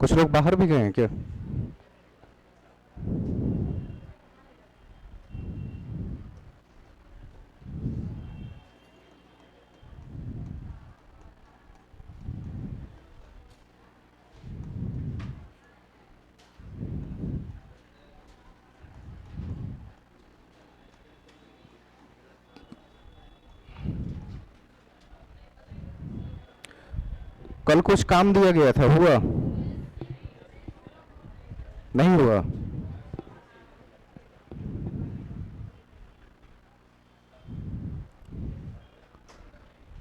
कुछ लोग बाहर भी गए हैं क्या? कल कुछ काम दिया गया था, हुआ? नहीं हुआ?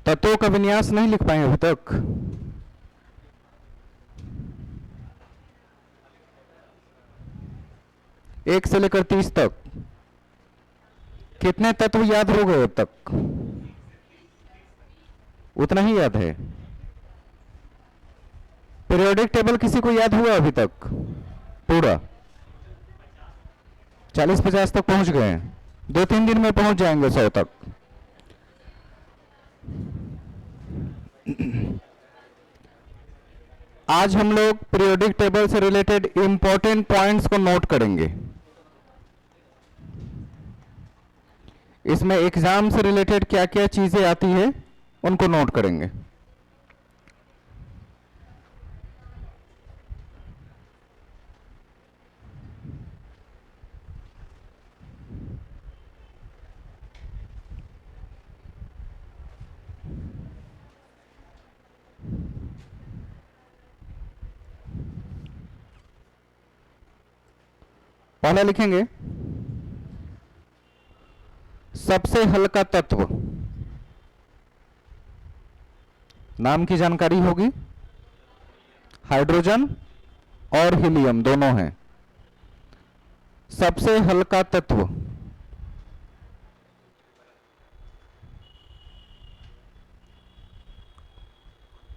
तत्वों का विन्यास नहीं लिख पाए अभी तक? एक से लेकर 30 तक कितने तत्व याद हो गए अब तक? उतना ही याद है। पीरियोडिक टेबल किसी को याद हुआ अभी तक पूरा? 40-50 तक पहुंच गए हैं। 2-3 दिन में पहुंच जाएंगे 100 तक। आज हम लोग पीरियोडिक टेबल से रिलेटेड इंपॉर्टेंट पॉइंट्स को नोट करेंगे। इसमें एग्जाम से रिलेटेड क्या क्या चीजें आती है उनको नोट करेंगे। पहला लिखेंगे सबसे हल्का तत्व। नाम की जानकारी होगी। हाइड्रोजन और हीलियम दोनों हैं। सबसे हल्का तत्व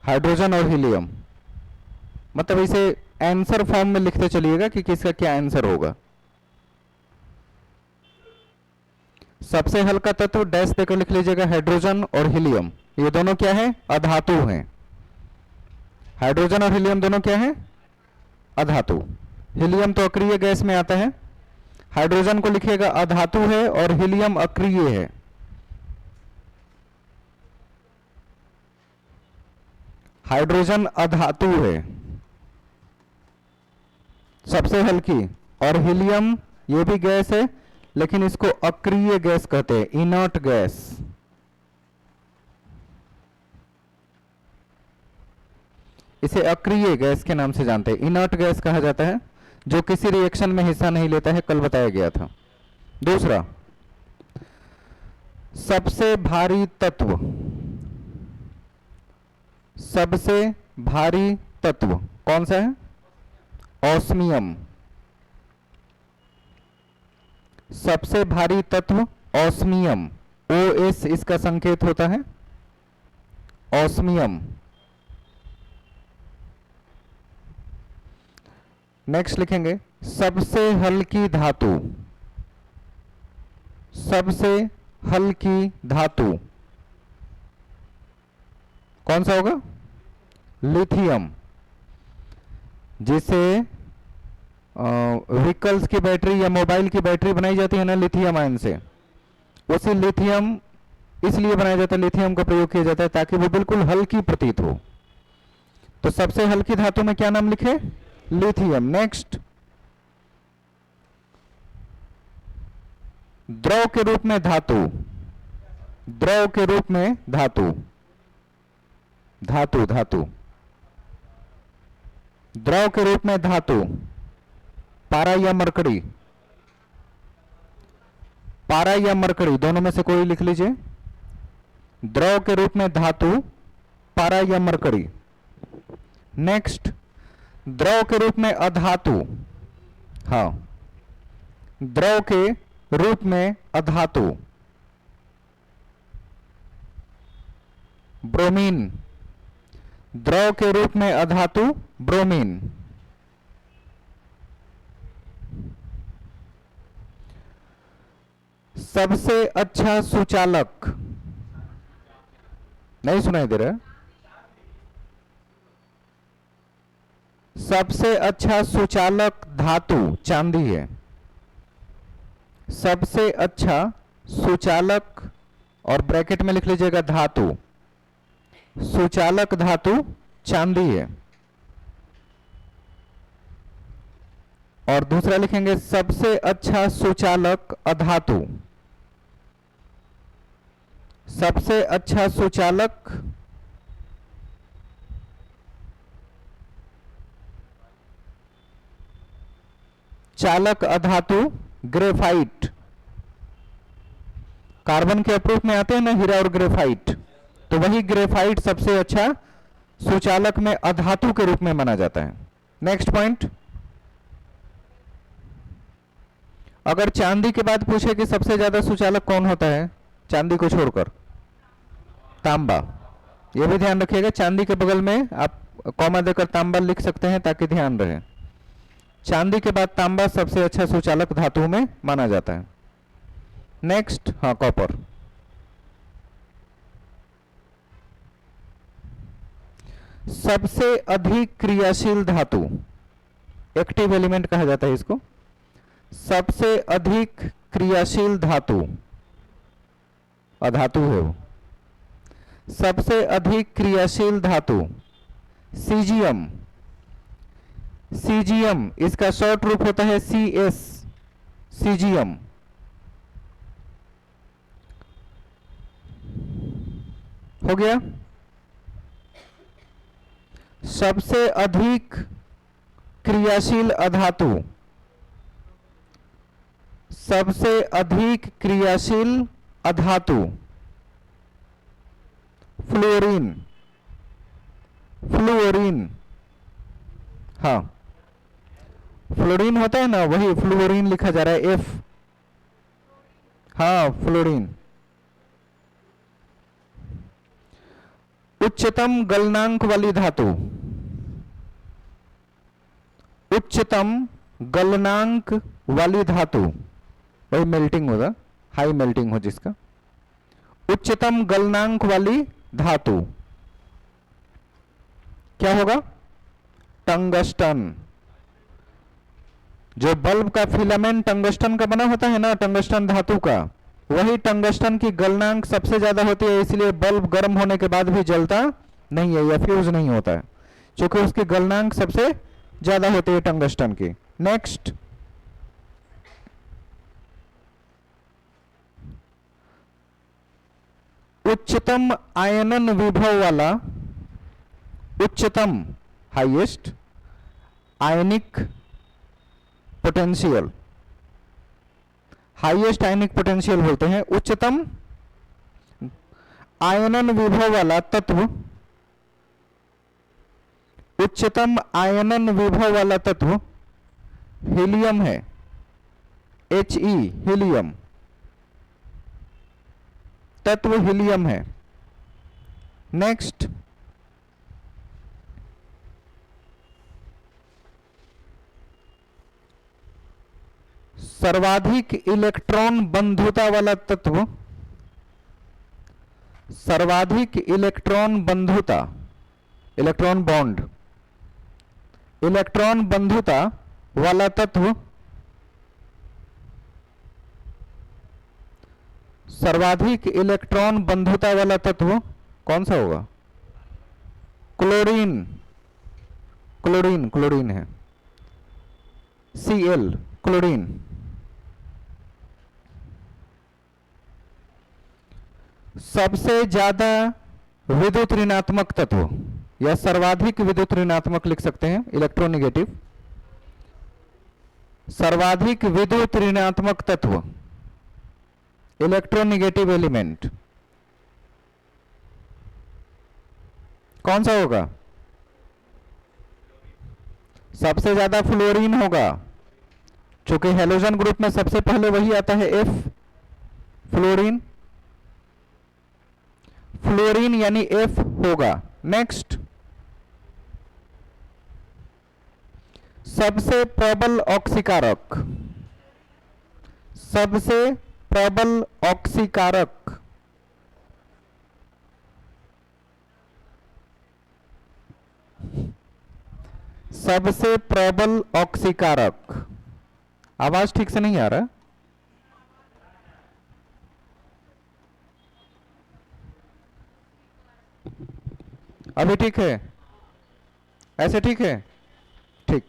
हाइड्रोजन और हीलियम। मतलब इसे आंसर फॉर्म में लिखते चलिएगा कि किसका क्या आंसर होगा। सबसे हल्का तत्व डैश देकर लिख लीजिएगा हाइड्रोजन और हीलियम। ये दोनों क्या है? अधातु हैं। हाइड्रोजन और हीलियम दोनों क्या है? अधातु। हीलियम तो अक्रिय गैस में आता है। हाइड्रोजन को लिखिएगा अधातु है और हीलियम अक्रिय है। हाइड्रोजन अधातु है सबसे हल्की, और हीलियम ये भी गैस है लेकिन इसको अक्रिय गैस कहते हैं, इनर्ट गैस। इसे अक्रिय गैस के नाम से जानते हैं। इनर्ट गैस कहा जाता है जो किसी रिएक्शन में हिस्सा नहीं लेता है, कल बताया गया था। दूसरा, सबसे भारी तत्व। सबसे भारी तत्व कौन सा है? ऑस्मियम। सबसे भारी तत्व ऑस्मियम। OS इसका संकेत होता है, ऑस्मियम। नेक्स्ट लिखेंगे सबसे हल्की धातु। सबसे हल्की धातु कौन सा होगा? लिथियम। जिसे व्हीकल्स की बैटरी या मोबाइल की बैटरी बनाई जाती है ना लिथियम आयन से, उसी लिथियम इसलिए बनाया जाता है, लिथियम का प्रयोग किया जाता है ताकि वो बिल्कुल हल्की प्रतीत हो। तो सबसे हल्की धातु में क्या नाम लिखे? लिथियम। नेक्स्ट, द्रव के रूप में धातु। द्रव के रूप में धातु, धातु धातु द्रव के रूप में धातु, पारा या मरकरी। पारा या मरकरी दोनों में से कोई लिख लीजिए। द्रव के रूप में धातु, पारा या मरकरी। नेक्स्ट, द्रव के रूप में अधातु। हाँ, द्रव के रूप में अधातु, ब्रोमीन। द्रव के रूप में अधातु, ब्रोमीन। सबसे अच्छा सुचालक। नहीं सुनाई दे रहा? सबसे अच्छा सुचालक धातु चांदी है। सबसे अच्छा सुचालक, और ब्रैकेट में लिख लीजिएगा धातु, सुचालक धातु चांदी है। और दूसरा लिखेंगे सबसे अच्छा सुचालक अधातु। सबसे अच्छा सुचालक चालक अधातु ग्रेफाइट। कार्बन के अप्रूप में आते हैं ना हीरा और ग्रेफाइट, तो वही ग्रेफाइट सबसे अच्छा सुचालक में अधातु के रूप में माना जाता है। नेक्स्ट पॉइंट, अगर चांदी के बाद पूछे कि सबसे ज्यादा सुचालक कौन होता है चांदी को छोड़कर, तांबा। यह भी ध्यान रखिएगा, चांदी के बगल में आप कॉमा देकर तांबा लिख सकते हैं ताकि ध्यान रहे। चांदी के बाद तांबा सबसे अच्छा सुचालक धातु में माना जाता है। नेक्स्ट, हाँ, कॉपर। सबसे अधिक क्रियाशील धातु, एक्टिव एलिमेंट कहा जाता है इसको। सबसे अधिक क्रियाशील धातु अधातु है वो। सबसे अधिक क्रियाशील धातु सीजियम। सीजियम, इसका शॉर्ट रूप होता है CS, सीजियम। हो गया। सबसे अधिक क्रियाशील अधातु, सबसे अधिक क्रियाशील अधातु फ्लोरीन। फ्लोरीन, हाँ, फ्लोरीन होता है ना, वही फ्लोरीन लिखा जा रहा है F। हाँ, फ्लोरीन। उच्चतम गलनांक वाली धातु, उच्चतम गलनांक वाली धातु, वही मेल्टिंग होगा, हाई मेल्टिंग हो जिसका। उच्चतम गलनांक वाली धातु क्या होगा? टंगस्टन। जो बल्ब का फिलामेंट टंगस्टन का बना होता है ना, टंगस्टन धातु का, वही टंगस्टन की गलनांक सबसे ज्यादा होती है, इसलिए बल्ब गर्म होने के बाद भी जलता नहीं है या फ्यूज नहीं होता है, क्योंकि उसकी गलनांक सबसे ज्यादा होती है टंगस्टन की। नेक्स्ट, उच्चतम आयनन विभव वाला, उच्चतम हाईएस्ट आयनिक पोटेंशियल, हाईएस्ट आयनिक पोटेंशियल बोलते हैं। उच्चतम आयनन विभव वाला तत्व, उच्चतम आयनन विभव वाला तत्व हीलियम है, He, हीलियम। तत्व हीलियम है। नेक्स्ट, सर्वाधिक इलेक्ट्रॉन बंधुता वाला तत्व, सर्वाधिक इलेक्ट्रॉन बंधुता, इलेक्ट्रॉन बॉन्ड, इलेक्ट्रॉन बंधुता वाला तत्व, सर्वाधिक इलेक्ट्रॉन बंधुता वाला तत्व कौन सा होगा? क्लोरीन। क्लोरीन, क्लोरीन है, Cl, क्लोरीन। सबसे ज्यादा विद्युत ऋणात्मक तत्व या सर्वाधिक विद्युत ऋणात्मक लिख सकते हैं, इलेक्ट्रोनेगेटिव। सर्वाधिक विद्युत ऋणात्मक तत्व, इलेक्ट्रोनेगेटिव एलिमेंट कौन सा होगा? सबसे ज्यादा फ्लोरीन होगा, क्योंकि हेलोजन ग्रुप में सबसे पहले वही आता है F, फ्लोरीन। फ्लोरीन यानी F होगा। नेक्स्ट, सबसे प्रबल ऑक्सीकारक, सबसे प्रबल ऑक्सीकारक सबसे प्रबल ऑक्सीकारक। आवाज ठीक से नहीं आ रहा। अभी ठीक है? ऐसे ठीक है? ठीक।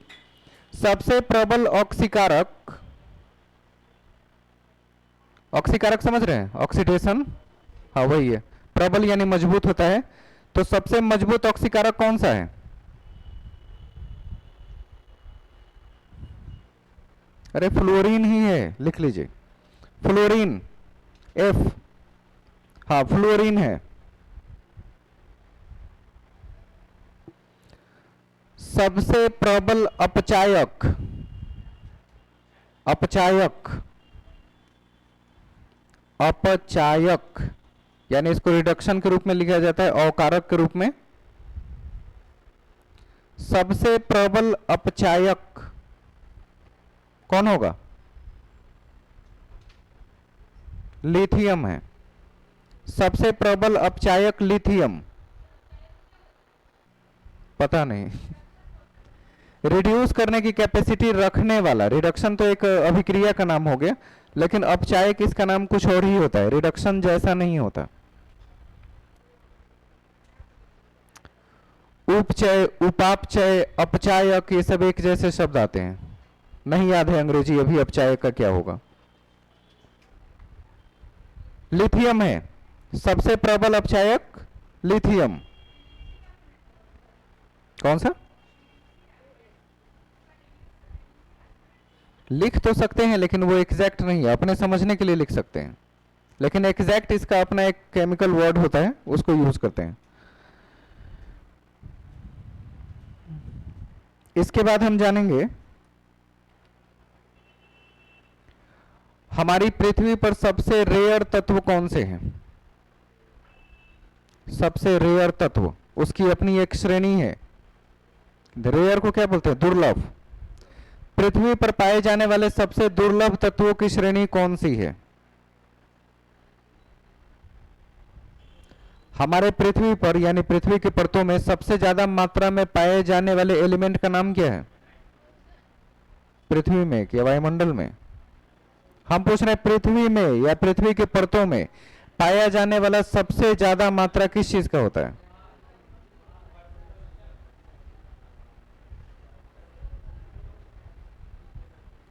सबसे प्रबल ऑक्सीकारक, ऑक्सीकारक समझ रहे हैं? ऑक्सीडेशन, हाँ वही है। प्रबल यानी मजबूत होता है। तो सबसे मजबूत ऑक्सीकारक कौन सा है? अरे फ्लोरीन ही है, लिख लीजिए फ्लोरीन, एफ। हाँ फ्लोरीन है। सबसे प्रबल अपचायक, अपचायक, अपचायक यानी इसको रिडक्शन के रूप में लिखा जाता है, अवकारक के रूप में। सबसे प्रबल अपचायक कौन होगा? लिथियम है। सबसे प्रबल अपचायक लिथियम। पता नहीं। रिड्यूस करने की कैपेसिटी रखने वाला, रिडक्शन तो एक अभिक्रिया का नाम हो गया, लेकिन अपचायक इसका नाम कुछ और ही होता है, रिडक्शन जैसा नहीं होता। उपचय, उपापचय, अपचायक, ये सब एक जैसे शब्द आते हैं। नहीं याद है अंग्रेजी अभी अपचायक का क्या होगा। लिथियम है सबसे प्रबल अपचायक, लिथियम। कौन सा? लिख तो सकते हैं लेकिन वो एग्जैक्ट नहीं है, अपने समझने के लिए लिख सकते हैं, लेकिन एग्जैक्ट इसका अपना एक केमिकल वर्ड होता है, उसको यूज करते हैं। इसके बाद हम जानेंगे हमारी पृथ्वी पर सबसे रेयर तत्व कौन से हैं। सबसे रेयर तत्व, उसकी अपनी एक श्रेणी है। रेयर को क्या बोलते हैं? दुर्लभ। पृथ्वी पर पाए जाने वाले सबसे दुर्लभ तत्वों की श्रेणी कौन सी है? हमारे पृथ्वी पर यानी पृथ्वी की परतों में सबसे ज्यादा मात्रा में पाए जाने वाले एलिमेंट का नाम क्या है? पृथ्वी में या वायुमंडल में? हम पूछ रहे हैं पृथ्वी में या पृथ्वी की परतों में पाया जाने वाला सबसे ज्यादा मात्रा किस चीज का होता है?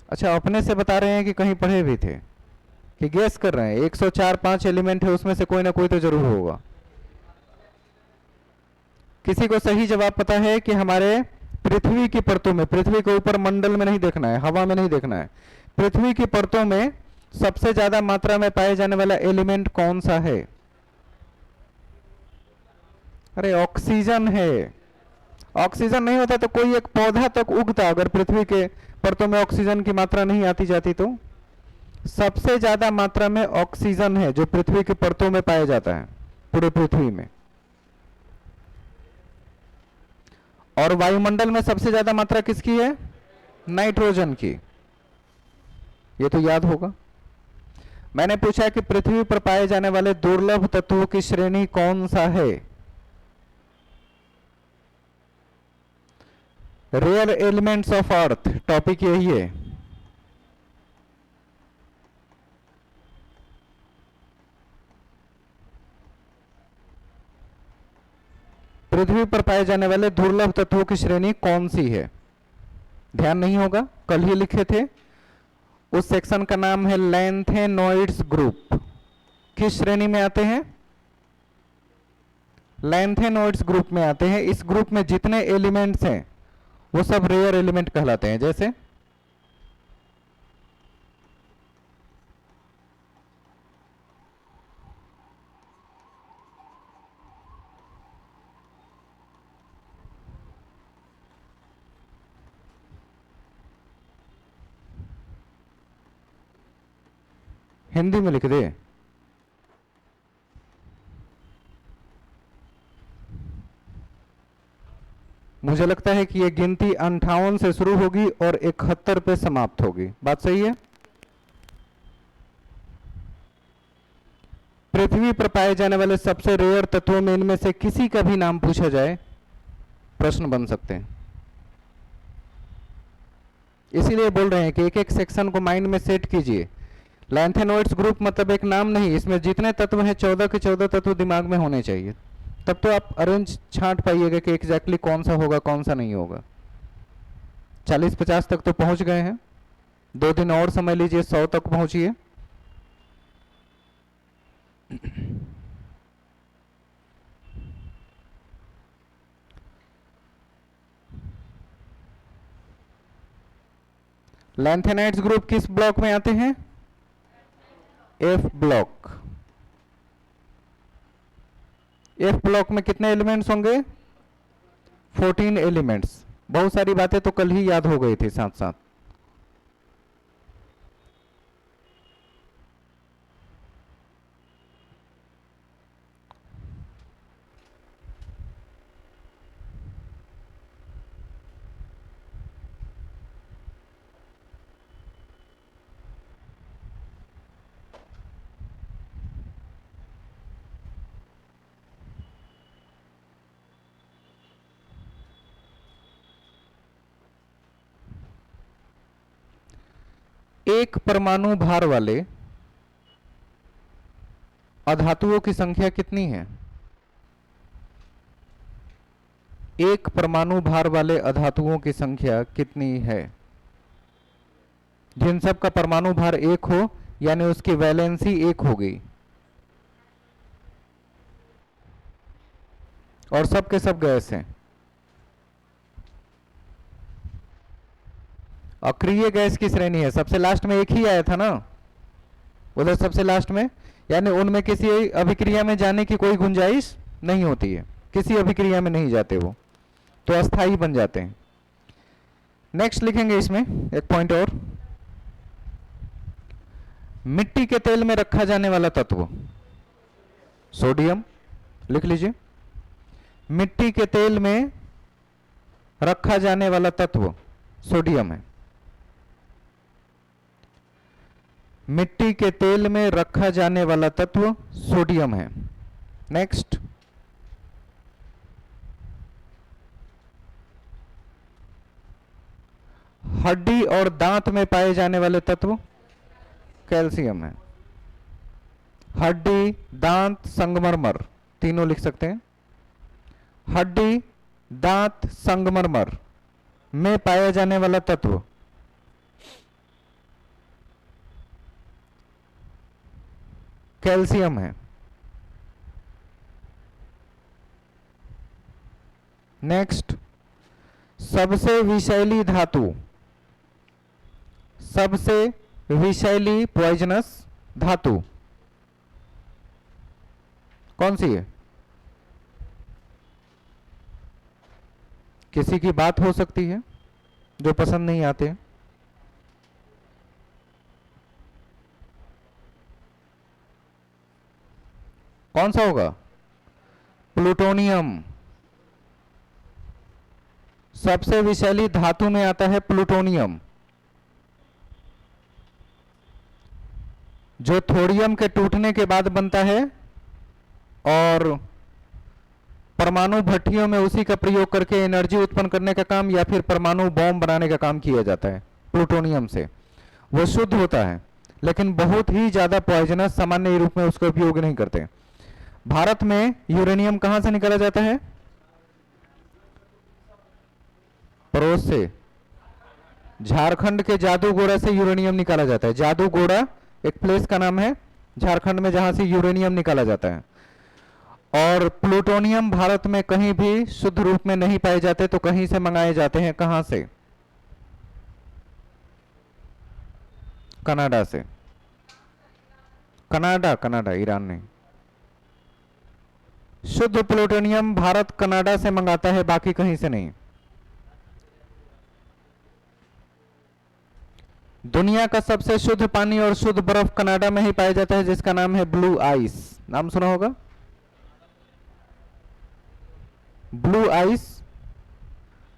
अच्छा, अपने से बता रहे हैं कि कहीं पढ़े भी थे कि गेस कर रहे हैं? 104-5 एलिमेंट है, उसमें से कोई ना कोई तो जरूर होगा। किसी को सही जवाब पता है कि हमारे पृथ्वी की परतों में, पृथ्वी के ऊपर मंडल में नहीं देखना है, हवा में नहीं देखना है, पृथ्वी की परतों में सबसे ज्यादा मात्रा में पाए जाने वाला एलिमेंट कौन सा है? अरे ऑक्सीजन है। ऑक्सीजन नहीं होता तो कोई एक पौधा तक उगता, अगर पृथ्वी के परतों में ऑक्सीजन की मात्रा नहीं आती जाती तो। सबसे ज्यादा मात्रा में ऑक्सीजन है जो पृथ्वी की परतों में पाया जाता है पूरे पृथ्वी में। और वायुमंडल में सबसे ज्यादा मात्रा किसकी है? नाइट्रोजन की। ये तो याद होगा। मैंने पूछा कि पृथ्वी पर पाए जाने वाले दुर्लभ तत्वों की श्रेणी कौन सा है? Rare elements of earth, topic यही है। पृथ्वी पर पाए जाने वाले दुर्लभ तत्वों की श्रेणी कौन सी है? ध्यान नहीं होगा, कल ही लिखे थे। उस सेक्शन का नाम है लैंथेनोइड्स ग्रुप। किस श्रेणी में आते हैं? लैंथेनोइड्स ग्रुप में आते हैं। इस ग्रुप में जितने एलिमेंट्स हैं वो सब रेयर एलिमेंट कहलाते हैं। जैसे हिंदी में लिख दे। मुझे लगता है कि ये गिनती 58 से शुरू होगी और 71 पे समाप्त होगी। बात सही है? पृथ्वी पर पाए जाने वाले सबसे रेयर तत्वों में इनमें से किसी का भी नाम पूछा जाए, प्रश्न बन सकते हैं। इसीलिए बोल रहे हैं कि एक एक सेक्शन को माइंड में सेट कीजिए। लैंथेनोइड्स ग्रुप मतलब एक नाम नहीं, इसमें जितने तत्व हैं 14 के 14 तत्व दिमाग में होने चाहिए, तब तो आप अरेंज छांट पाइएगा कि एग्जैक्टली कौन सा होगा कौन सा नहीं होगा। 40-50 तक तो पहुंच गए हैं, 2 दिन और समय लीजिए, 100 तक पहुंचिए। लैंथेनाइड्स ग्रुप किस ब्लॉक में आते हैं? F block. एफ ब्लॉक में कितने एलिमेंट्स होंगे? 14 एलिमेंट्स। बहुत सारी बातें तो कल ही याद हो गई थी साथ साथ। एक परमाणु भार वाले अधातुओं की संख्या कितनी है? एक परमाणु भार वाले अधातुओं की संख्या कितनी है? जिन सब का परमाणु भार 1 हो, यानी उसकी वैलेंसी 1 होगी, और सब के सब गैस हैं। अक्रिय गैस की श्रेणी है, सबसे लास्ट में एक ही आया था ना उधर, सबसे लास्ट में, यानी उनमें किसी अभिक्रिया में जाने की कोई गुंजाइश नहीं होती है, किसी अभिक्रिया में नहीं जाते वो, तो अस्थाई बन जाते हैं। नेक्स्ट लिखेंगे इसमें एक पॉइंट और, मिट्टी के तेल में रखा जाने वाला तत्व सोडियम, लिख लीजिए। मिट्टी के तेल में रखा जाने वाला तत्व सोडियम है। मिट्टी के तेल में रखा जाने वाला तत्व सोडियम है। नेक्स्ट, हड्डी और दांत में पाए जाने वाले तत्व कैल्शियम है। हड्डी, दांत, संगमरमर, तीनों लिख सकते हैं। हड्डी, दांत, संगमरमर में पाया जाने वाला तत्व कैल्शियम है। नेक्स्ट, सबसे विषैली धातु, सबसे विषैली पॉइजनस धातु कौन सी है? किसी की बात हो सकती है जो पसंद नहीं आते। कौन सा होगा? प्लूटोनियम। सबसे विषैली धातु में आता है प्लूटोनियम, जो थोड़ियम के टूटने के बाद बनता है और परमाणु भट्टियों में उसी का प्रयोग करके एनर्जी उत्पन्न करने का काम या फिर परमाणु बॉम्ब बनाने का काम किया जाता है प्लूटोनियम से। वो शुद्ध होता है लेकिन बहुत ही ज्यादा पॉइजनस, सामान्य रूप में उसका उपयोग नहीं करते। भारत में यूरेनियम कहां से निकाला जाता है? पड़ोस से, झारखंड के जादूगोड़ा से यूरेनियम निकाला जाता है। जादूगोड़ा एक प्लेस का नाम है झारखंड में जहां से यूरेनियम निकाला जाता है। और प्लूटोनियम भारत में कहीं भी शुद्ध रूप में नहीं पाए जाते, तो कहीं से मंगाए जाते हैं। कहां से? कनाडा से। कनाडा, ईरान नहीं। शुद्ध प्लूटोनियम भारत कनाडा से मंगाता है, बाकी कहीं से नहीं। दुनिया का सबसे शुद्ध पानी और शुद्ध बर्फ कनाडा में ही पाया जाता है, जिसका नाम है ब्लू आइस। नाम सुना होगा? ब्लू आइस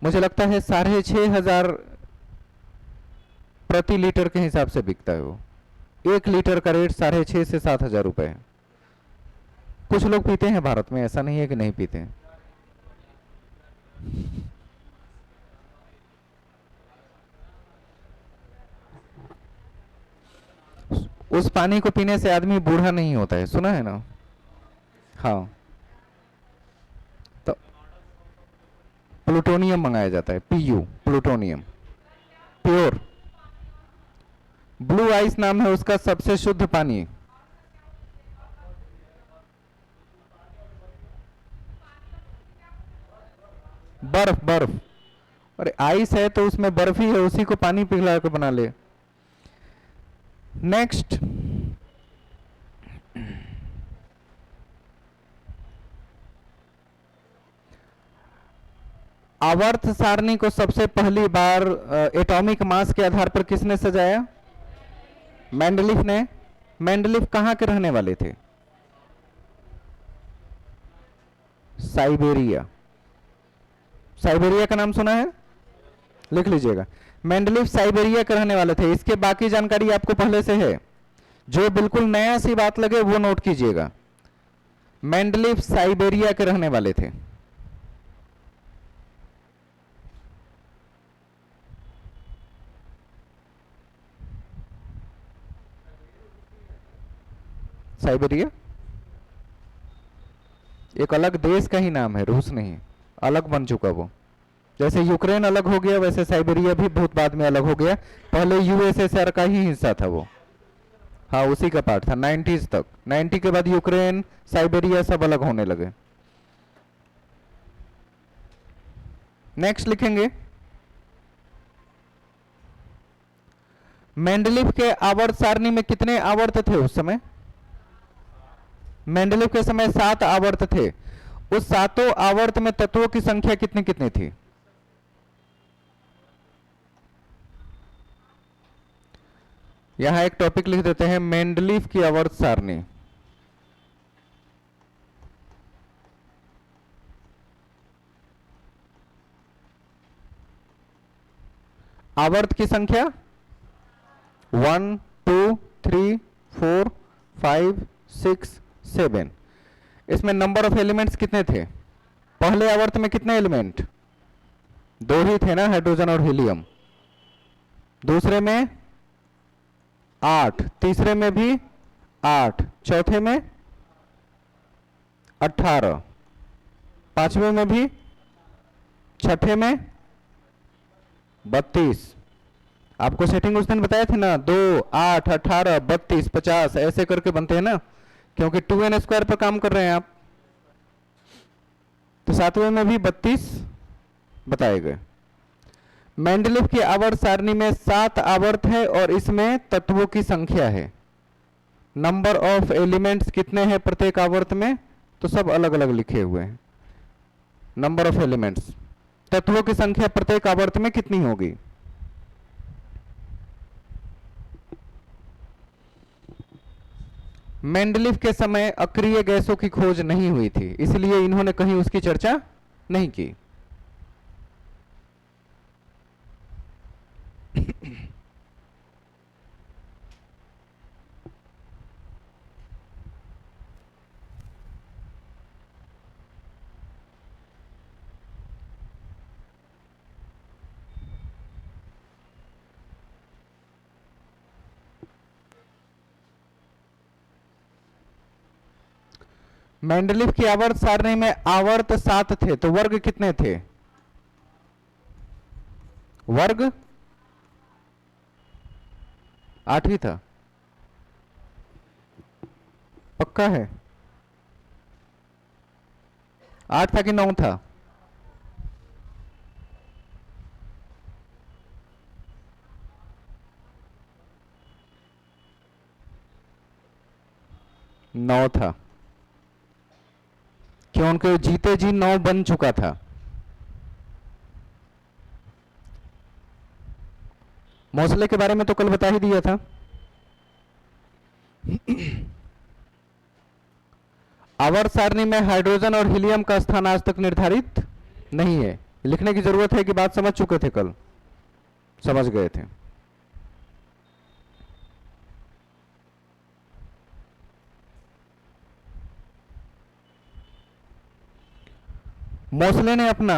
मुझे लगता है 6,500 प्रति लीटर के हिसाब से बिकता है। वो 1 लीटर का रेट 6,500 से 7,000 रुपए है। कुछ लोग पीते हैं भारत में, ऐसा नहीं है कि नहीं पीते हैं। उस पानी को पीने से आदमी बूढ़ा नहीं होता है, सुना है ना? हाँ, तो प्लूटोनियम मंगाया जाता है, PU, plutonium, pure. Blue ice नाम है उसका सबसे शुद्ध पानी। बर्फ, बर्फ। अरे आइस है तो उसमें बर्फ ही है, उसी को पानी पिघला के बना ले। नेक्स्ट, आवर्त सारणी को सबसे पहली बार एटॉमिक मास के आधार पर किसने सजाया? मेंडलीफ ने। मेंडलीफ कहां के रहने वाले थे? साइबेरिया। साइबेरिया का नाम सुना है? लिख लीजिएगा। मेंडलीफ साइबेरिया के रहने वाले थे। इसके बाकी जानकारी आपको पहले से है, जो बिल्कुल नया सी बात लगे वो नोट कीजिएगा। मेंडलीफ साइबेरिया के रहने वाले थे। साइबेरिया एक अलग देश का ही नाम है, रूस नहीं, अलग बन चुका वो। जैसे यूक्रेन अलग हो गया वैसे साइबेरिया भी बहुत बाद में अलग हो गया। पहले यूएसएसआर का ही हिस्सा था वो। हाँ, उसी का पार्ट था 90s तक। 90 के बाद यूक्रेन, साइबेरिया सब अलग होने लगे। नेक्स्ट लिखेंगे, मेंडलीफ के आवर्त सारणी में कितने आवर्त थे उस समय? मेंडलीफ के समय 7 आवर्त थे। उस 7 आवर्त में तत्वों की संख्या कितनी कितनी थी? यहां एक टॉपिक लिख देते हैं, मेंडलीफ की आवर्त सारणी। आवर्त की संख्या 1 2 3 4 5 6 7। इसमें नंबर ऑफ एलिमेंट्स कितने थे? पहले आवर्त में कितने एलिमेंट? 2 ही थे ना, हाइड्रोजन और हीलियम। दूसरे में 8, तीसरे में भी 8, चौथे में 18, पांचवें में भी, छठे में 32। आपको सेटिंग उस दिन बताया थे ना, 2 8 18 32 50 ऐसे करके बनते हैं ना, क्योंकि 2n² पर काम कर रहे हैं आप। तो 7वें में भी 32 बताए गए। मेंडलीफ की आवर्त सारणी में 7 आवर्त है और इसमें तत्वों की संख्या है। नंबर ऑफ एलिमेंट्स कितने हैं प्रत्येक आवर्त में? तो सब अलग अलग लिखे हुए हैं। नंबर ऑफ एलिमेंट्स, तत्वों की संख्या प्रत्येक आवर्त में कितनी होगी? मेंडलीफ के समय अक्रिय गैसों की खोज नहीं हुई थी, इसलिए इन्होंने कहीं उसकी चर्चा नहीं की। मेंडलीफ की आवर्त सारणी में आवर्त 7 थे, तो वर्ग कितने थे? वर्ग 8 ही था। पक्का है? 8 था कि 9 था? 9 था, क्योंकि जीते जी 9 बन चुका था। मौसले के बारे में तो कल बता ही दिया था। आवर्त सारणी में हाइड्रोजन और हीलियम का स्थान आज तक निर्धारित नहीं है। लिखने की जरूरत है कि बात समझ चुके थे, कल समझ गए थे। मोसले ने अपना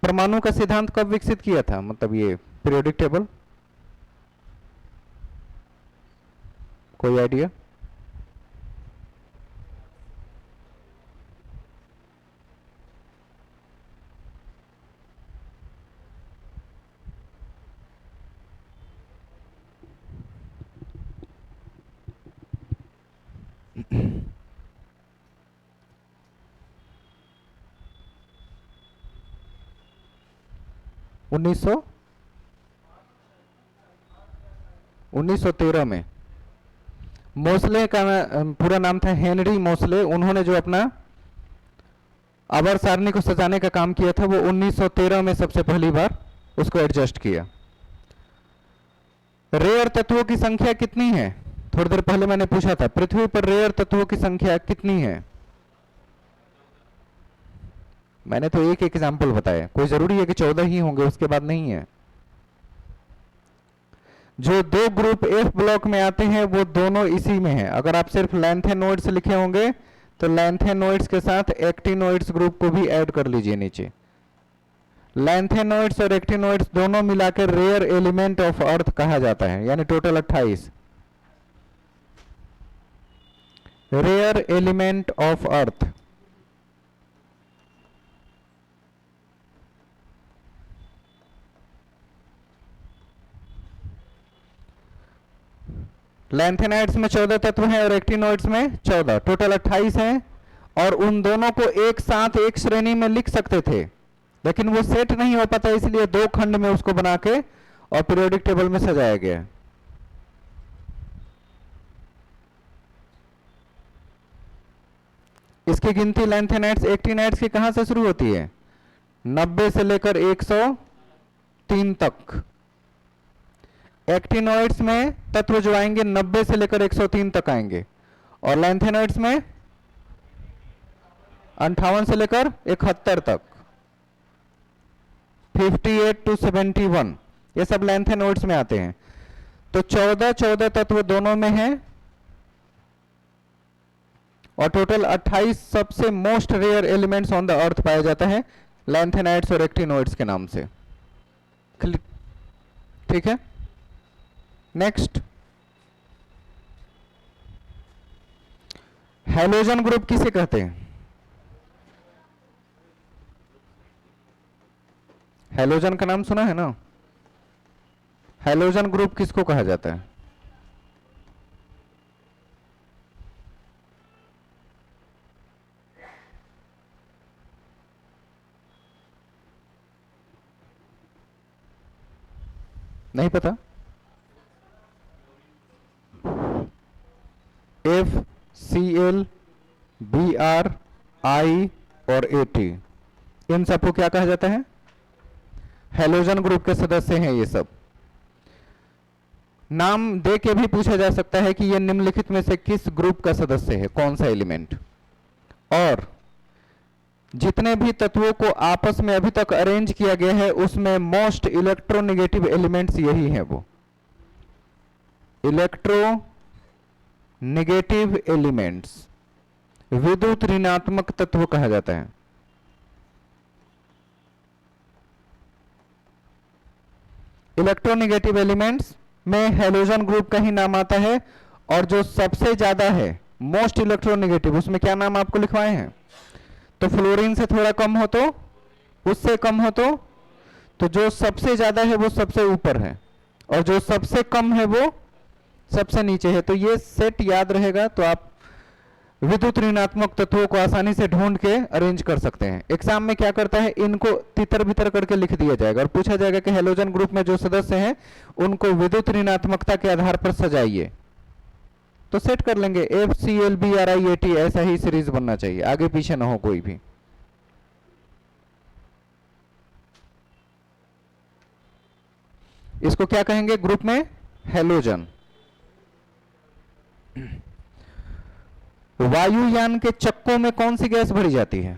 परमाणु का सिद्धांत कब विकसित किया था? मतलब ये पीरियोडिक टेबल कोई आइडिया? उन्नीस सौ 13 में मोसले का पूरा नाम था हेनरी मोसले। उन्होंने जो अपना आवर्त सारणी को सजाने का काम किया था वो 1913 में सबसे पहली बार उसको एडजस्ट किया। रेयर तत्वों की संख्या कितनी है? थोड़ी देर पहले मैंने पूछा था पृथ्वी पर रेयर तत्वों की संख्या कितनी है। मैंने तो एक एग्जाम्पल बताया, कोई जरूरी है कि 14 ही होंगे, उसके बाद नहीं है। जो दो ग्रुप एफ ब्लॉक में आते हैं वो दोनों इसी में है। अगर आप सिर्फ लैंथेनोइड्स लिखे होंगे तो लैंथेनोइड्स के साथ एक्टिनोइड्स ग्रुप को भी ऐड कर लीजिए नीचे। लैंथेनोइड्स और एक्टिनोइड्स दोनों मिलाकर रेयर एलिमेंट ऑफ अर्थ कहा जाता है, यानी total 28 rare element of earth. Lanthanides में 14 तत्व हैं और एक्टिनोइड्स में 14, टोटल 28 हैं। और उन दोनों को एक साथ एक श्रेणी में लिख सकते थे, लेकिन वो सेट नहीं हो पाता, इसलिए दो खंड में उसको बना के और पीरियोडिक टेबल में सजाया गया। इसकी गिनती लैंथेनाइड्स एक्टिनाइड्स की कहां से शुरू होती है? 90 से लेकर 103 तक। एक्टिनोइड्स में तत्व जो आएंगे 90 से लेकर 103 तक आएंगे, और लैंथेनोइड्स में 58 से लेकर 71 तक, 58 to 71, ये सब लैंथेनोइड्स में आते हैं। तो 14 तत्व दोनों में हैं और टोटल 28 सबसे most rare elements on the earth पाया जाता है लैंथेनाइड्स और एक्टिनोइड्स के नाम से। ठीक है, नेक्स्ट हैलोजन ग्रुप किसे कहते हैं? हैलोजन का नाम सुना है ना? हैलोजन ग्रुप किसको कहा जाता है? नहीं पता? F, C L, B R, I और ए टी, इन सबको क्या कहा जाता है? हैलोजन ग्रुप के सदस्य हैं ये सब। नाम दे के भी पूछा जा सकता है कि ये निम्नलिखित में से किस ग्रुप का सदस्य है, कौन सा एलिमेंट। और जितने भी तत्वों को आपस में अभी तक अरेंज किया गया है उसमें मोस्ट इलेक्ट्रोनेगेटिव एलिमेंट्स यही हैं। वो इलेक्ट्रोनेगेटिव एलिमेंट्स, विद्युत ऋणात्मक तत्व कहा जाता है। इलेक्ट्रोनेगेटिव एलिमेंट्स में हैलोजन ग्रुप का ही नाम आता है। और जो सबसे ज्यादा है मोस्ट इलेक्ट्रोनेगेटिव, उसमें क्या नाम आपको लिखवाए हैं? तो फ्लोरीन से थोड़ा कम हो तो, उससे कम हो तो जो सबसे ज्यादा है वो सबसे ऊपर है और जो सबसे कम है वो सबसे नीचे है। तो ये सेट याद रहेगा तो आप विद्युत ऋणात्मक तत्वों को आसानी से ढूंढ के अरेंज कर सकते हैं। एग्जाम में क्या करता है, इनको तितर बितर करके लिख दिया जाएगा और पूछा जाएगा कि हैलोजन ग्रुप में जो सदस्य हैं उनको विद्युत ऋणात्मकता के आधार पर सजाइए, तो सेट कर लेंगे। F, C L, B R, I, A T, ऐसा ही सीरीज बनना चाहिए, आगे पीछे ना हो कोई भी। इसको क्या कहेंगे ग्रुप में? हैलोजन। वायुयान के चक्कों में कौन सी गैस भरी जाती है?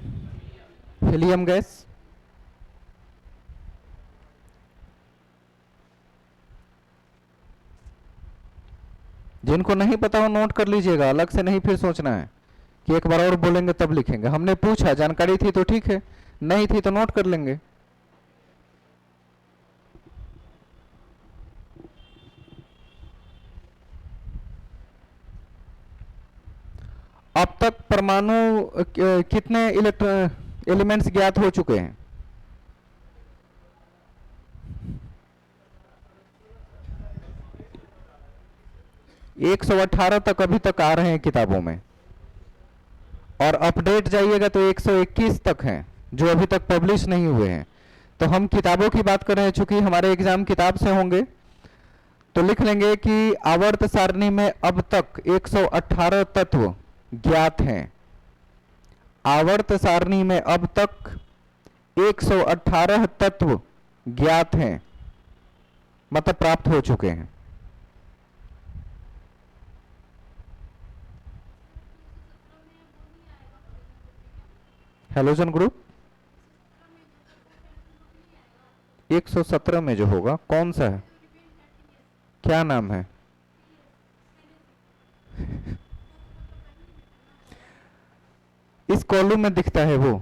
Helium gas. जिनको नहीं पता हो नोट कर लीजिएगा, अलग से नहीं फिर सोचना है कि एक बार और बोलेंगे तब लिखेंगे। हमने पूछा, जानकारी थी तो ठीक है, नहीं थी तो नोट कर लेंगे। अब तक परमाणु कितने एलिमेंट्स ज्ञात हो चुके हैं? एक 118 तक अभी तक आ रहे हैं किताबों में, और अपडेट जाइएगा तो 121 तक हैं जो अभी तक पब्लिश नहीं हुए हैं। तो हम किताबों की बात कर रहे हैं, चूंकि हमारे एग्जाम किताब से होंगे, तो लिख लेंगे कि आवर्त सारणी में अब तक 118 तत्व ज्ञात हैं। आवर्त सारणी में अब तक 118 तत्व ज्ञात हैं, मतलब प्राप्त हो चुके हैं। हैलोजन ग्रुप 117 में जो होगा, कौन सा है, क्या नाम है? इस कॉलम में दिखता है वो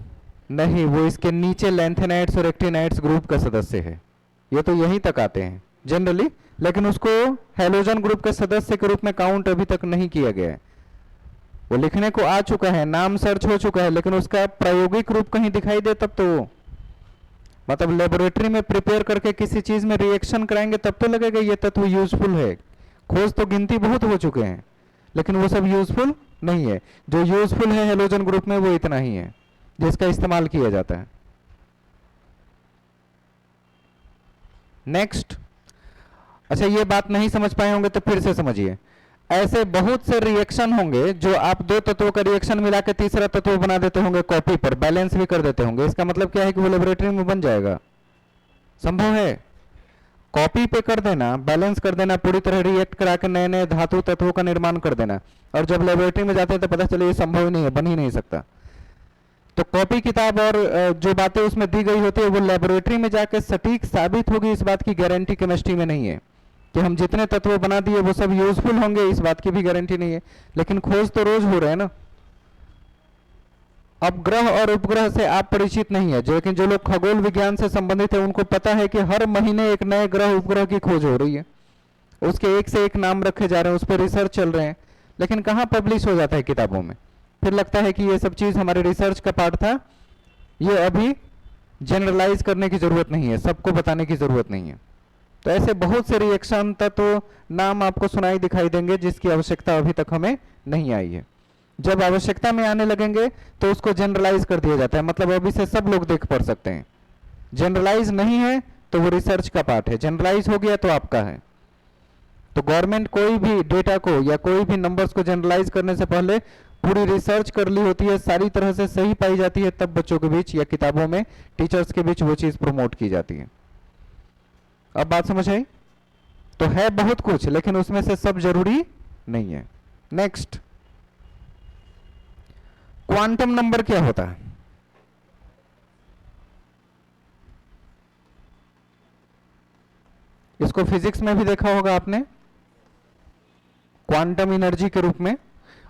नहीं, वो इसके नीचे लैंथेनाइट्स और एक्टिनाइट्स ग्रुप का सदस्य है। ये तो यहीं तक आते हैं जनरली, लेकिन उसको हैलोजन ग्रुप के सदस्य के रूप में काउंट अभी तक नहीं किया गया है। वो लिखने को आ चुका है, नाम सर्च हो चुका है, लेकिन उसका प्रायोगिक रूप कहीं दिखाई दे तब तो, मतलब लेबोरेटरी में प्रिपेयर करके किसी चीज में रिएक्शन कराएंगे तब तो लगेगा ये तत्व यूजफुल है। खोज तो गिनती बहुत हो चुके हैं, लेकिन वो सब यूजफुल नहीं है। जो यूजफुल है हेलोजन ग्रुप में वो इतना ही है जिसका इस्तेमाल किया जाता है। नेक्स्ट, अच्छा ये बात नहीं समझ पाए होंगे तो फिर से समझिए। ऐसे बहुत से रिएक्शन होंगे जो आप दो तत्वों का रिएक्शन मिला के तीसरा तत्व बना देते होंगे, कॉपी पर बैलेंस भी कर देते होंगे। इसका मतलब क्या है कि वो लेबोरेटरी में बन जाएगा? संभव है? कॉपी पे कर देना, बैलेंस कर देना, पूरी तरह रिएक्ट करा के नए नए धातु तत्वों का निर्माण कर देना, और जब लेबोरेटरी में जाते हैं तो पता चले ये संभव ही नहीं है, बन ही नहीं सकता। तो कॉपी किताब और जो बातें उसमें दी गई होती है वो लेबोरेटरी में जाकर सटीक साबित होगी, इस बात की गारंटी केमिस्ट्री में नहीं है। कि हम जितने तत्व बना दिए वो सब यूजफुल होंगे, इस बात की भी गारंटी नहीं है। लेकिन खोज तो रोज हो रहे हैं ना। अब ग्रह और उपग्रह से आप परिचित नहीं है, लेकिन जो लोग खगोल विज्ञान से संबंधित है उनको पता है कि हर महीने एक नए ग्रह उपग्रह की खोज हो रही है, उसके एक से एक नाम रखे जा रहे हैं, उस पर रिसर्च चल रहे हैं, लेकिन कहाँ पब्लिश हो जाता है किताबों में। फिर लगता है कि ये सब चीज हमारे रिसर्च का पार्ट था, ये अभी जनरलाइज करने की जरूरत नहीं है, सबको बताने की जरूरत नहीं है। तो ऐसे बहुत से रिएक्शन तत्व नाम आपको सुनाई दिखाई देंगे जिसकी आवश्यकता अभी तक हमें नहीं आई है। जब आवश्यकता में आने लगेंगे तो उसको जनरलाइज कर दिया जाता है, मतलब अभी से सब लोग देख पढ़ सकते हैं। जनरलाइज नहीं है तो वो रिसर्च का पार्ट है, जनरलाइज हो गया तो आपका है। तो गवर्नमेंट कोई भी डेटा को या कोई भी नंबर्स को जनरलाइज करने से पहले पूरी रिसर्च कर ली होती है, सारी तरह से सही पाई जाती है, तब बच्चों के बीच या किताबों में टीचर्स के बीच वो चीज प्रमोट की जाती है। अब बात समझ आई? तो है बहुत कुछ, लेकिन उसमें से सब जरूरी नहीं है। नेक्स्ट, क्वांटम नंबर क्या होता है? इसको फिजिक्स में भी देखा होगा आपने, क्वांटम एनर्जी के रूप में,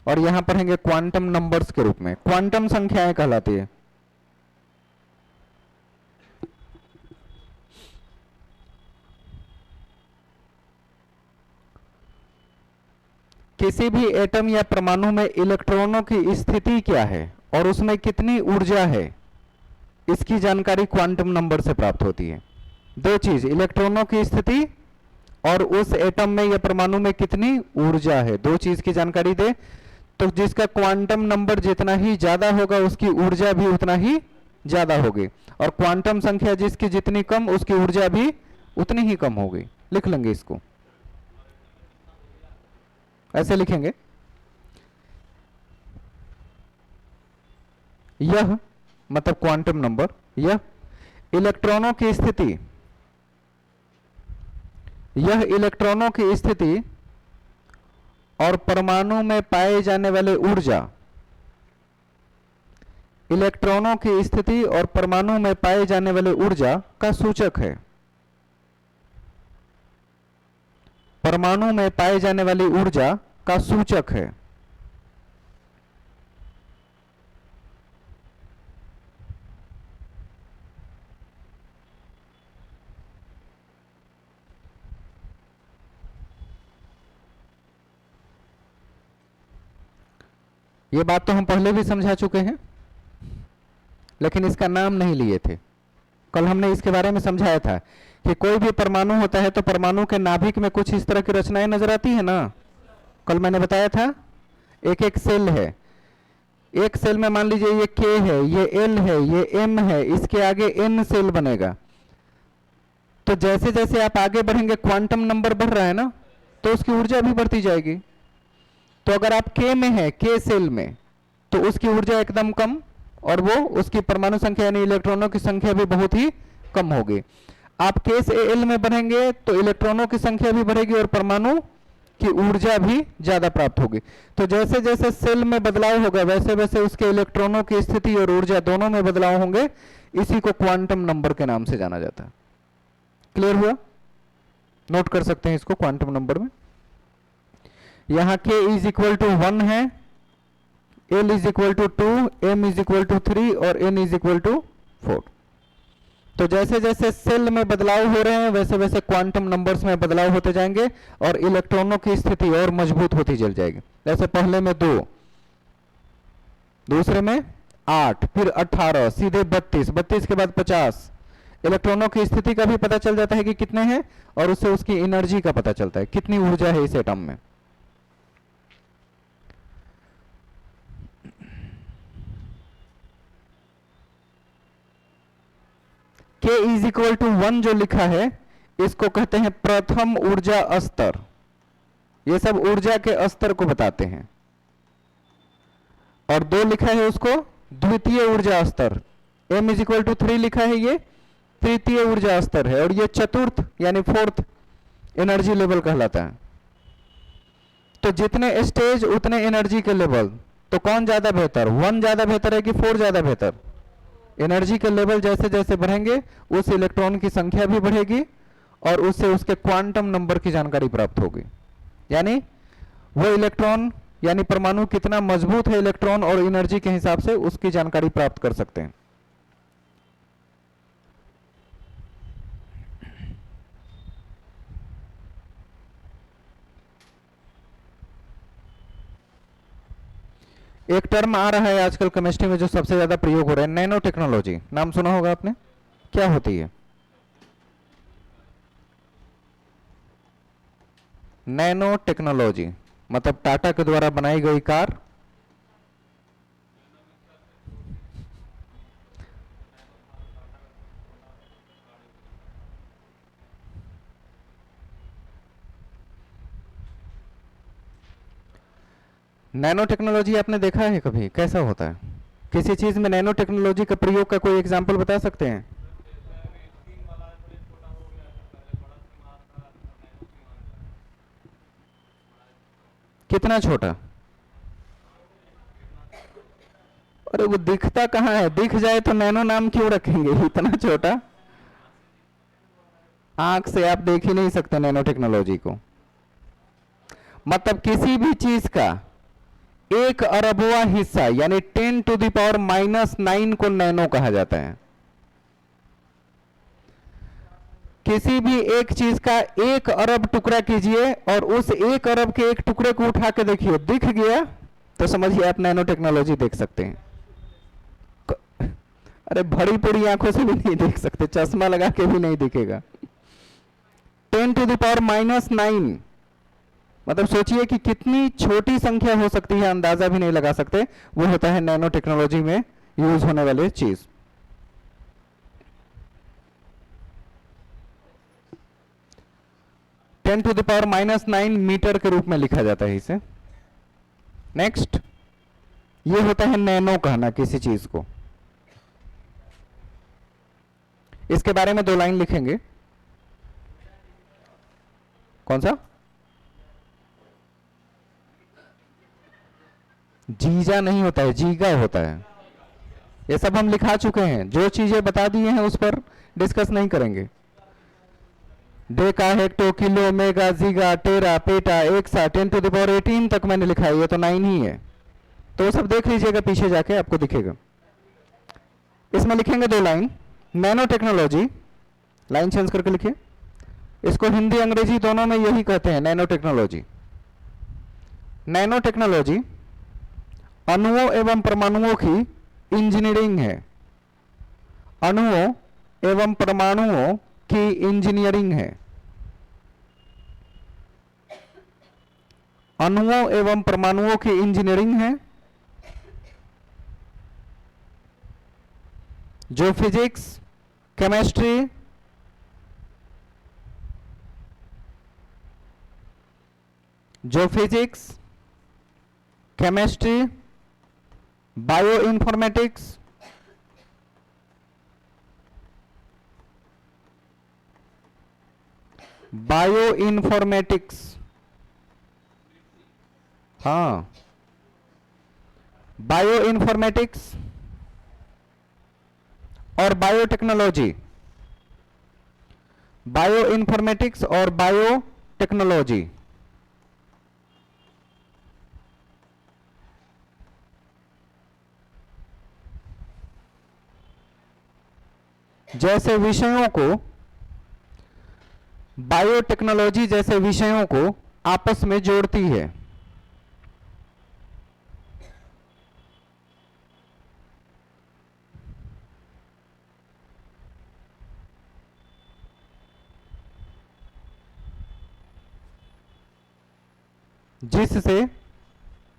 और यहां पर है क्वांटम नंबर्स के रूप में, क्वांटम संख्याएं कहलाती है। किसी भी एटम या परमाणु में इलेक्ट्रॉनों की स्थिति क्या है और उसमें कितनी ऊर्जा है, इसकी जानकारी क्वांटम नंबर से प्राप्त होती है। दो चीज, इलेक्ट्रॉनों की स्थिति और उस एटम में या परमाणु में कितनी ऊर्जा है, दो चीज की जानकारी दे तो जिसका क्वांटम नंबर जितना ही ज्यादा होगा उसकी ऊर्जा भी उतना ही ज्यादा होगी, और क्वांटम संख्या जिसकी जितनी कम उसकी ऊर्जा भी उतनी ही कम होगी। लिख लेंगे इसको, ऐसे लिखेंगे, यह मतलब क्वांटम नंबर, यह इलेक्ट्रॉनों की स्थिति, यह इलेक्ट्रॉनों की स्थिति और परमाणु में पाए जाने वाले ऊर्जा, इलेक्ट्रॉनों की स्थिति और परमाणु में पाए जाने वाले ऊर्जा का सूचक है। परमाणु में पाए जाने वाली ऊर्जा का सूचक है। ये बात तो हम पहले भी समझा चुके हैं, लेकिन इसका नाम नहीं लिए थे। कल हमने इसके बारे में समझाया था कि कोई भी परमाणु होता है तो परमाणु के नाभिक में कुछ इस तरह की रचनाएं नजर आती है ना। कल मैंने बताया था एक एक सेल है, एक सेल में मान लीजिए ये K है, ये L है, ये M है, इसके आगे N सेल बनेगा। तो जैसे जैसे आप आगे बढ़ेंगे क्वांटम नंबर बढ़ रहा है ना, तो उसकी ऊर्जा भी बढ़ती जाएगी। तो अगर आप K में है, K सेल में, तो उसकी ऊर्जा एकदम कम, और वो उसकी परमाणु संख्या यानी इलेक्ट्रॉनों की संख्या भी बहुत ही कम होगी। आप K से L में बढ़ेंगे तो इलेक्ट्रॉनों की संख्या भी बढ़ेगी और परमाणु की ऊर्जा भी ज्यादा प्राप्त होगी। तो जैसे जैसे सेल में बदलाव होगा वैसे वैसे उसके इलेक्ट्रॉनों की स्थिति और ऊर्जा दोनों में बदलाव होंगे। इसी को क्वांटम नंबर के नाम से जाना जाता है। क्लियर हुआ? नोट कर सकते हैं इसको क्वांटम नंबर में। यहां K इज इक्वल टू 1 है, L is equal to 2, M is equal to 3 और N इज इक्वल टू 4। तो जैसे जैसे सेल में बदलाव हो रहे हैं वैसे वैसे क्वांटम नंबर्स में बदलाव होते जाएंगे और इलेक्ट्रॉनों की स्थिति और मजबूत होती चल जाएगी। जैसे पहले में 2, दूसरे में 8, फिर 18, सीधे 32, 32 के बाद 50। इलेक्ट्रॉनों की स्थिति का भी पता चल जाता है कि कितने हैं, और उससे उसकी एनर्जी का पता चलता है, कितनी ऊर्जा है इस एटम में। K इज इक्वल टू 1 जो लिखा है इसको कहते हैं प्रथम ऊर्जा स्तर। ये सब ऊर्जा के स्तर को बताते हैं। और 2 लिखा है उसको द्वितीय ऊर्जा स्तर। M इज इक्वल टू 3 लिखा है, ये तृतीय ऊर्जा स्तर है, और ये चतुर्थ यानी 4th एनर्जी लेवल कहलाता है। तो जितने स्टेज उतने एनर्जी के लेवल। तो कौन ज्यादा बेहतर, 1 ज्यादा बेहतर है कि 4 ज्यादा बेहतर? एनर्जी के लेवल जैसे जैसे बढ़ेंगे उस इलेक्ट्रॉन की संख्या भी बढ़ेगी और उससे उसके क्वांटम नंबर की जानकारी प्राप्त होगी। यानी वो इलेक्ट्रॉन यानी परमाणु कितना मजबूत है इलेक्ट्रॉन और एनर्जी के हिसाब से उसकी जानकारी प्राप्त कर सकते हैं। एक टर्म आ रहा है आजकल केमिस्ट्री में जो सबसे ज्यादा प्रयोग हो रहा है, नैनो टेक्नोलॉजी। नाम सुना होगा आपने? क्या होती है नैनो टेक्नोलॉजी? मतलब टाटा के द्वारा बनाई गई कार। नैनो टेक्नोलॉजी आपने देखा है कभी? कैसा होता है? किसी चीज में नैनो टेक्नोलॉजी का प्रयोग का कोई एग्जांपल बता सकते हैं? कितना छोटा? अरे वो दिखता कहाँ है? दिख जाए तो नैनो नाम क्यों रखेंगे? इतना छोटा आंख से आप देख ही नहीं सकते नैनो टेक्नोलॉजी को। मतलब किसी भी चीज का 1 अरबवा हिस्सा यानी 10 टू द पावर -9 को नैनो कहा जाता है। किसी भी एक चीज का 1 अरब टुकड़ा कीजिए और उस 1 अरब के एक टुकड़े को उठा के देखिए, दिख गया तो समझिए आप नैनो टेक्नोलॉजी देख सकते हैं। अरे बड़ी बड़ी आंखों से भी नहीं देख सकते, चश्मा लगा के भी नहीं दिखेगा। 10 टू द पावर -9 मतलब सोचिए कि कितनी छोटी संख्या हो सकती है, अंदाजा भी नहीं लगा सकते। वो होता है नैनो टेक्नोलॉजी में यूज होने वाली चीज। Ten to the power -9 metre के रूप में लिखा जाता है इसे। नेक्स्ट, ये होता है नैनो कहना किसी चीज को। इसके बारे में 2 लाइन लिखेंगे। कौन सा? जीजा नहीं होता है, जीगा होता है। ये सब हम लिखा चुके हैं, जो चीजें बता दी हैं उस पर डिस्कस नहीं करेंगे। Deca, hecto, kilo, mega, giga, tera, peta, exa, 10 to the power 18 तक मैंने लिखा है, ये तो 9 ही है। तो वो सब देख लीजिएगा, पीछे जाके आपको दिखेगा। इसमें लिखेंगे 2 line, nano technology, line change करके लिखिए। इसको हिंदी अंग्रेजी दोनों में यही कहते हैं, नैनो टेक्नोलॉजी। नैनो टेक्नोलॉजी अणुओं एवं परमाणुओं की इंजीनियरिंग है। अणुओं एवं परमाणुओं की इंजीनियरिंग है। अणुओं एवं परमाणुओं की इंजीनियरिंग है। जो physics, chemistry, chemistry, bio informatics, हाँ, बायो इन्फॉर्मेटिक्स और बायोटेक्नोलॉजी, बायो इन्फॉर्मेटिक्स और बायोटेक्नोलॉजी, जैसे विषयों को, बायोटेक्नोलॉजी जैसे विषयों को आपस में जोड़ती है। जिससे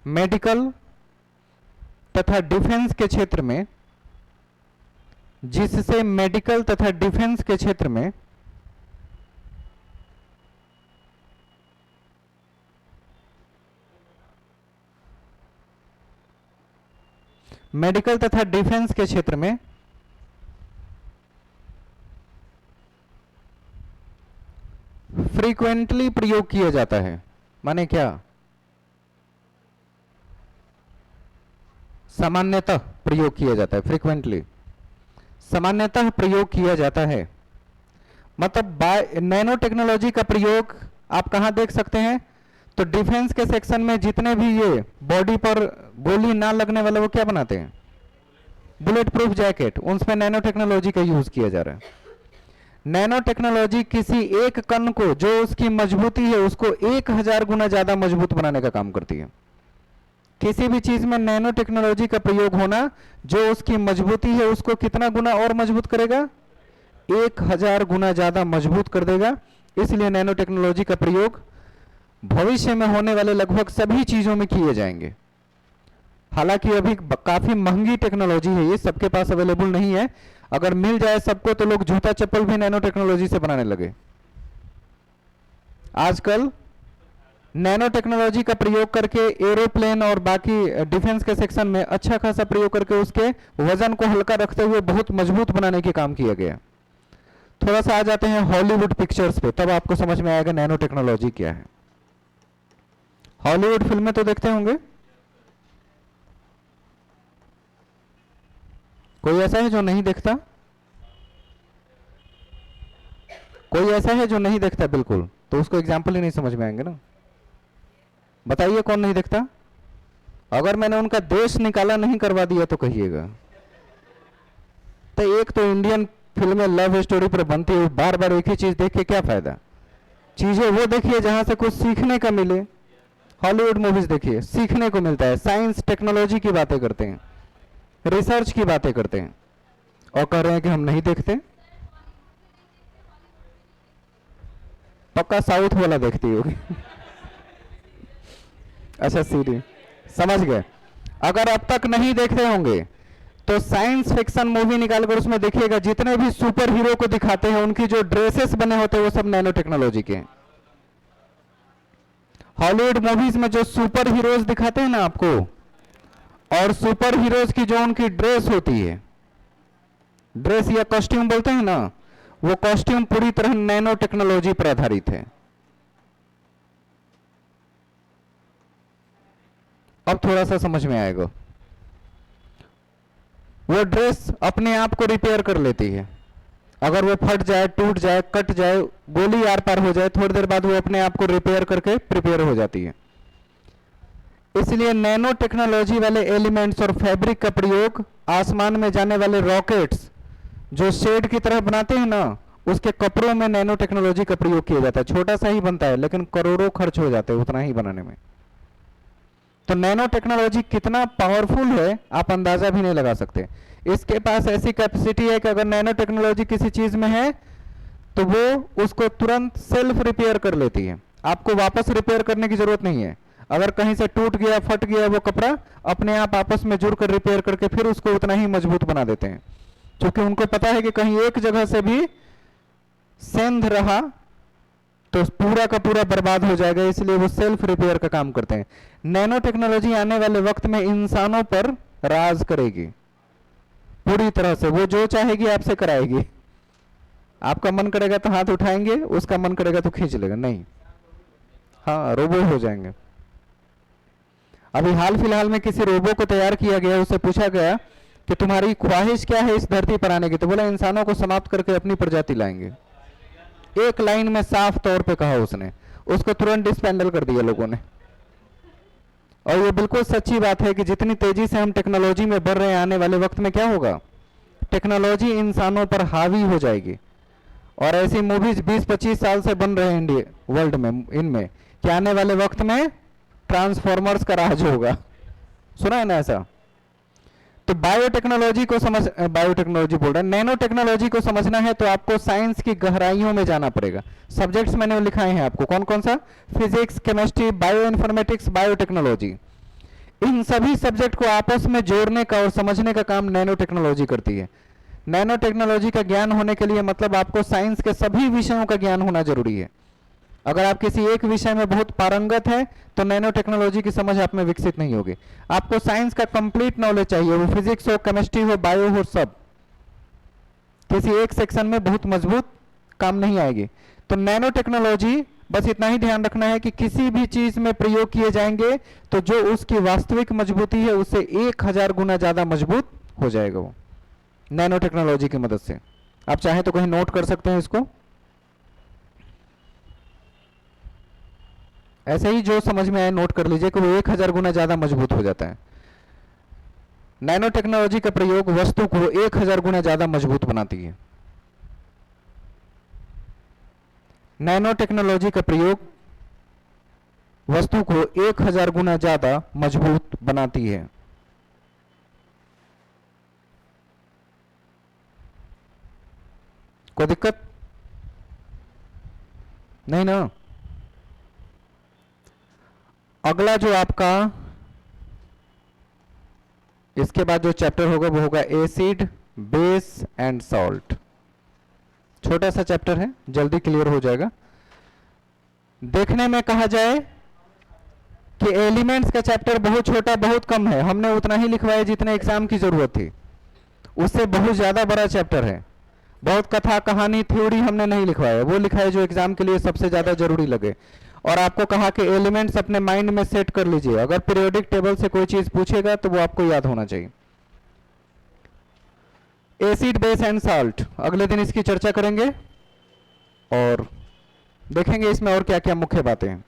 मेडिकल तथा डिफेंस के क्षेत्र में, जिससे मेडिकल तथा डिफेंस के क्षेत्र में मेडिकल तथा डिफेंस के क्षेत्र में फ्रीक्वेंटली प्रयोग किया जाता है। माने क्या? सामान्यतः प्रयोग किया जाता है। फ्रीक्वेंटली सामान्यतः प्रयोग किया जाता है। मतलब नैनो टेक्नोलॉजी का प्रयोग आप कहां देख सकते हैं? तो डिफेंस के सेक्शन में जितने भी ये बॉडी पर गोली ना लगने वाले वो क्या बनाते हैं? Bullet proof jacket. उनमें नैनो टेक्नोलॉजी का यूज किया जा रहा है। नैनो टेक्नोलॉजी किसी एक कण को, जो उसकी मजबूती है, उसको 1000 गुना ज्यादा मजबूत बनाने का काम करती है। किसी भी चीज में नैनो टेक्नोलॉजी का प्रयोग होना, जो उसकी मजबूती है उसको कितना गुना और मजबूत करेगा? 1000 गुना ज्यादा मजबूत कर देगा। इसलिए नैनो टेक्नोलॉजी का प्रयोग भविष्य में होने वाले लगभग सभी चीजों में किए जाएंगे। हालांकि अभी काफी महंगी टेक्नोलॉजी है, ये सबके पास अवेलेबल नहीं है। अगर मिल जाए सबको तो लोग जूता चप्पल भी नैनो टेक्नोलॉजी से बनाने लगे। आजकल नैनो टेक्नोलॉजी का प्रयोग करके एरोप्लेन और बाकी डिफेंस के सेक्शन में अच्छा खासा प्रयोग करके उसके वजन को हल्का रखते हुए बहुत मजबूत बनाने के काम किया गया। थोड़ा सा आ जाते हैं हॉलीवुड पिक्चर्स पे, तब आपको समझ में आएगा नैनो टेक्नोलॉजी क्या है। हॉलीवुड फिल्में तो देखते होंगे। कोई ऐसा है जो नहीं देखता? कोई ऐसा है जो नहीं देखता बिल्कुल? तो उसको एग्जाम्पल ही नहीं समझ में आएंगे ना। बताइए कौन नहीं देखता? अगर मैंने उनका देश निकाला नहीं करवा दिया तो कहिएगा। तो एक तो इंडियन फिल्में लव स्टोरी पर बनती है, बार बार एक ही चीज देख के क्या फायदा? चीजें वो देखिए जहां से कुछ सीखने का मिले। हॉलीवुड मूवीज देखिए, सीखने को मिलता है। साइंस टेक्नोलॉजी की बातें करते हैं, रिसर्च की बातें करते हैं, और कह रहे हैं कि हम नहीं देखते। पक्का साउथ वाला देखती होगी। अच्छा सीरी, समझ गए। अगर अब तक नहीं देखते होंगे तो साइंस फिक्शन मूवी निकालकर उसमें देखिएगा, जितने भी सुपर हीरो को दिखाते हैं उनकी जो ड्रेसेस बने होते हैं वो सब नैनो टेक्नोलॉजी के हैं। हॉलीवुड मूवीज में जो सुपर हीरोज दिखाते हैं ना आपको, और सुपर हीरोज की जो उनकी ड्रेस होती है, ड्रेस या कॉस्ट्यूम बोलते हैं ना, वो कॉस्ट्यूम पूरी तरह नैनो टेक्नोलॉजी पर आधारित है। अब थोड़ा सा समझ में आएगा। वो ड्रेस अपने आप को रिपेयर कर लेती है। अगर वो फट जाए, टूट जाए, कट जाए, गोली आर पार हो जाए, थोड़ी देर बाद वो अपने आप को रिपेयर करके प्रिपेयर हो जाती है। इसलिए नैनो टेक्नोलॉजी वाले एलिमेंट्स और फैब्रिक का प्रयोग आसमान में जाने वाले रॉकेट्स जो शेड की तरह बनाते हैं ना, उसके कपड़ों में नैनो टेक्नोलॉजी का प्रयोग किया जाता है। छोटा सा ही बनता है लेकिन करोड़ों खर्च हो जाते हैं उतना ही बनाने में। तो नैनो टेक्नोलॉजी कितना पावरफुल है आप अंदाजा भी नहीं लगा सकते। इसके पास ऐसी कैपेसिटी है कि अगर नैनो टेक्नोलॉजी किसी चीज में है तो वो उसको तुरंत सेल्फ रिपेयर कर लेती है, आपको वापस रिपेयर करने की जरूरत नहीं है। अगर कहीं से टूट गया फट गया वो कपड़ा, अपने आप आपस में जुड़कर रिपेयर करके फिर उसको उतना ही मजबूत बना देते हैं, क्योंकि उनको पता है कि कहीं एक जगह से भी सेंध रहा तो पूरा का पूरा बर्बाद हो जाएगा, इसलिए वो सेल्फ रिपेयर का काम करते हैं। नैनो टेक्नोलॉजी आने वाले वक्त में इंसानों पर राज करेगी पूरी तरह से, वो जो चाहेगी आपसे कराएगी। आपका मन करेगा तो हाथ उठाएंगे, उसका मन करेगा तो खींच लेगा, नहीं, हाँ रोबो हो जाएंगे। अभी हाल फिलहाल में किसी रोबो को तैयार किया गया, उससे पूछा गया कि तुम्हारी ख्वाहिश क्या है इस धरती पर आने की, तो बोला इंसानों को समाप्त करके अपनी प्रजाति लाएंगे। एक लाइन में साफ तौर पे कहा उसने, उसको तुरंत डिस्पेंडल कर दिया लोगों ने। और ये बिल्कुल सच्ची बात है कि जितनी तेजी से हम टेक्नोलॉजी में बढ़ रहे हैं, आने वाले वक्त में क्या होगा, टेक्नोलॉजी इंसानों पर हावी हो जाएगी। और ऐसी मूवीज 20-25 साल से बन रहे हैं इंडिया वर्ल्ड में, इनमें कि आने वाले वक्त में ट्रांसफॉर्मर्स का राज होगा, सुना है ना ऐसा। तो बायोटेक्नोलॉजी को बायोटेक्नोलॉजी बोल रहे हैं, नैनो टेक्नोलॉजी को समझना है तो आपको साइंस की गहराइयों में जाना पड़ेगा। सब्जेक्ट्स मैंने लिखाए हैं आपको, कौन कौन सा, physics, chemistry, bioinformatics, biotechnology. इन सभी सब्जेक्ट को आपस में जोड़ने का और समझने का काम नैनो टेक्नोलॉजी करती है। नैनो टेक्नोलॉजी का ज्ञान होने के लिए मतलब आपको साइंस के सभी विषयों का ज्ञान होना जरूरी है। अगर आप किसी एक विषय में बहुत पारंगत है तो नैनो टेक्नोलॉजी की समझ आप में विकसित नहीं होगी। आपको साइंस का कंप्लीट नॉलेज चाहिए, वो फिजिक्स हो, केमिस्ट्री हो, बायो हो, सब। किसी एक सेक्शन में बहुत मजबूत काम नहीं आएगी। तो नैनो टेक्नोलॉजी बस इतना ही ध्यान रखना है कि किसी भी चीज में प्रयोग किए जाएंगे तो जो उसकी वास्तविक मजबूती है उससे 1000 गुना ज्यादा मजबूत हो जाएगा वो नैनो टेक्नोलॉजी की मदद से। आप चाहें तो कहीं नोट कर सकते हैं इसको। ऐसे ही जो समझ में आए नोट कर लीजिए कि वो 1000 गुना ज्यादा मजबूत हो जाता है। नैनो टेक्नोलॉजी का प्रयोग वस्तु को 1000 गुना ज्यादा मजबूत बनाती है। नैनो टेक्नोलॉजी का प्रयोग वस्तु को 1000 गुना ज्यादा मजबूत बनाती है। कोई दिक्कत नहीं ना। अगला जो आपका इसके बाद जो चैप्टर होगा वो होगा एसिड, बेस एंड सॉल्ट। छोटा सा चैप्टर है, जल्दी क्लियर हो जाएगा। देखने में कहा जाए कि एलिमेंट्स का चैप्टर बहुत छोटा, बहुत कम है, हमने उतना ही लिखवाया जितने एग्जाम की जरूरत थी, उससे बहुत ज्यादा बड़ा चैप्टर है। बहुत कथा कहानी थ्योरी हमने नहीं लिखवाया, वो लिखाया जो एग्जाम के लिए सबसे ज्यादा जरूरी लगे। और आपको कहा कि एलिमेंट्स अपने माइंड में सेट कर लीजिए, अगर पीरियोडिक टेबल से कोई चीज पूछेगा तो वो आपको याद होना चाहिए। एसिड, बेस एंड सॉल्ट, अगले दिन इसकी चर्चा करेंगे और देखेंगे इसमें और क्या क्या मुख्य बातें हैं।